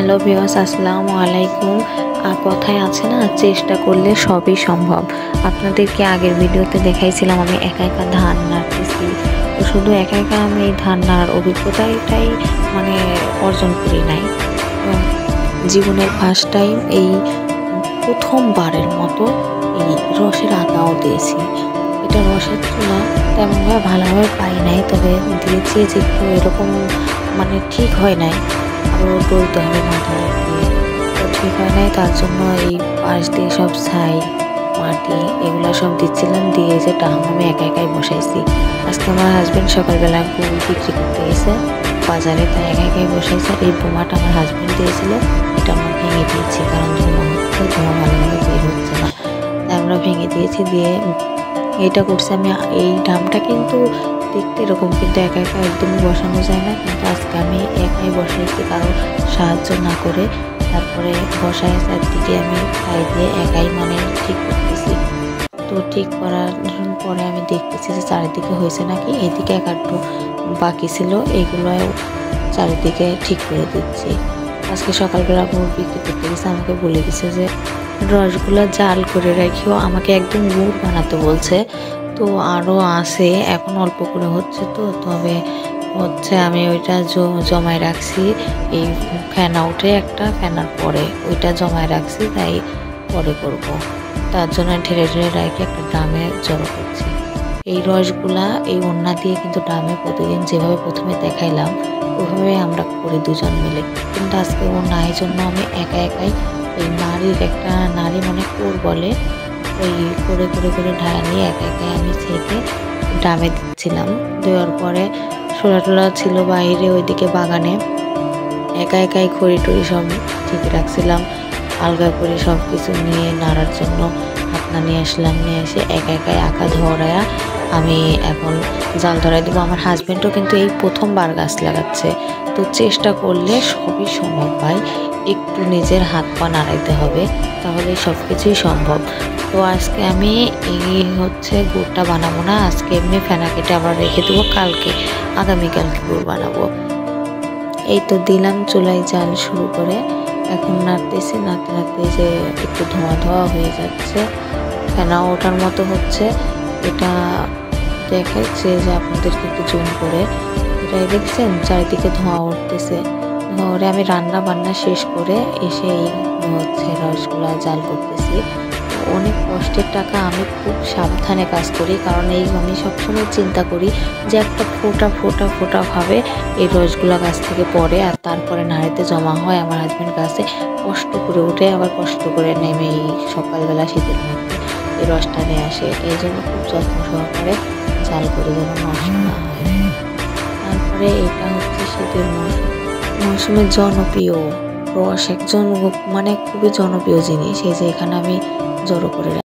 Hello viewers, আসসালামু আলাইকুম। কথায় আছে না, চেষ্টা করলে সবই সম্ভব। আপনাদেরকে আগের ভিডিওতে দেখাইছিলাম আমি একা একা ধান নাড়তেছি। তো শুধু একা একা আমি এই ধান নাড়ার অভিজ্ঞতাটাই মানে অর্জন করি নাই। জীবনের ফার্স্ট টাইম এই প্রথমবারের মতো এই রসের আগাও দিয়েছি। এটা রসের চুলা তেমনভাবে ভালোভাবে পাই নাই, তবে দিয়েছি যে একটু এরকম মানে ঠিক হয় নাই, আরও ডলতে হবে মাথা দিয়ে। তো ঠিক হয় নাই, তার জন্য এই পাশ দিয়ে সব ছাই মাটি এগুলো সব দিচ্ছিলাম, দিয়ে যে ডাম আমি একা একাই বসাইছি। আজকে আমার হাজব্যান্ড সকালবেলা গুড় বিক্রি করতে গেছে বাজারে, তাই একা একাই বসাইছে। এই বোমাটা আমার হাজব্যান্ড দিয়েছিল, এটা আমরা ভেঙে দিয়েছি, কারণ ধোঁয়া হচ্ছে, ধোঁয়া ভালোভাবে বের হচ্ছে না, তাই আমরা ভেঙে দিয়েছি। দিয়ে এইটা করছি আমি। এই ডামটা কিন্তু দেখতে এরকম, কিন্তু একা একা একদমই বসানো যায় না, কিন্তু আজকে আমি একাই বসাইছি কারো সাহায্য না করে। তারপরে বসায় চারদিকে আমি খাই দিয়ে একাই মানে ঠিক করতেছি। তো ঠিক করার পরে আমি দেখতেছি যে চারিদিকে হয়েছে নাকি, এদিকে একটু বাকি ছিল, এগুলো চারিদিকে ঠিক করে দিচ্ছি। আজকে সকালবেলা গুড় বিক্রি করতে গেছে, আমাকে বলে দিছে যে রসগুলো জাল করে রাখিও, আমাকে একদম গুড় বানাতে বলছে। তো আরও আছে, এখন অল্প করে হচ্ছে, তো তবে হচ্ছে আমি ওইটা জমায় রাখছি। এই ফেনা উঠে একটা ফেনার পরে ওইটা জমায় রাখছি, তাই পরে করব। তার জন্য ঢেলে ঢেলে রাখি একটা ড্রামে জড়ো করছি। এই রসগুলা এই ওড়না দিয়ে কিন্তু ড্রামে প্রতিদিন যেভাবে প্রথমে দেখাইলাম ওইভাবে আমরা করি দুজন মিলে, কিন্তু আজকে ও নাই জন্য আমি একা একাই এই একটা নারী মানে কোর বলে, ওই করে করে করে ঢালিয়ে একা একাই আমি ছেঁকে ড্রামে দিচ্ছিলাম। দেওয়ার পরে ছোলা টোলা ছিল বাইরে ওইদিকে বাগানে, একা একাই খড়ি টড়ি সব ঠিক রাখছিলাম, আলগা করে সব কিছু নিয়ে নাড়ার জন্য হাতনা নিয়ে আসলাম। নিয়ে এসে একা একাই আঁকা ধরায়া আমি এখন জাল ধরাই দেবো। আমার হাজব্যান্ডও কিন্তু এই প্রথমবার গাছ লাগাচ্ছে, তো চেষ্টা করলে সবই সম্ভব ভাই, একটু নিজের হাত পা নাড়াইতে হবে, তাহলে সব কিছুই সম্ভব। তো আজকে আমি এই হচ্ছে গুড়টা বানাবো না, আজকে এমনি ফেনা কেটে আবার রেখে দেবো, কালকে আগামীকালকে গুড় বানাবো। এই তো দিলাম চুলায় জাল শুরু করে, এখন নাড়তেছি, নাড়তে নাড়তে যে একটু ধোঁয়া ধোঁয়া হয়ে যাচ্ছে, ফেনা ওঠার মতো হচ্ছে। এটা দেখাচ্ছে যে আপনাদেরকে একটু জুম করে, এটাই দেখছেন চারিদিকে ধোঁয়া উঠতেছে। ধোঁয়া উঠে আমি রান্না বান্না শেষ করে এসে এই হচ্ছে রসগুলা জাল করতেছি। অনেক কষ্টের টাকা, আমি খুব সাবধানে কাজ করি, কারণ এই আমি সবসময় চিন্তা করি যে একটা ফোঁটা ফোঁটা ফোঁটা ভাবে এই রসগুলা গাছ থেকে পড়ে আর তারপরে নাড়িতে জমা হয়। আমার হাজব্যান্ড গাছে কষ্ট করে উঠে আবার কষ্ট করে নেমে এই সকালবেলা শীতের মধ্যে এই রসটা নিয়ে আসে, এই জন্য খুব যত্ন সহকারে জাল করে যেন নষ্ট না হয়। তারপরে এটা হচ্ছে শীতের মৌসুমের জনপ্রিয় রস, একজন মানে খুবই জনপ্রিয় জিনিস, এই যে এখানে আমি জড়ো করে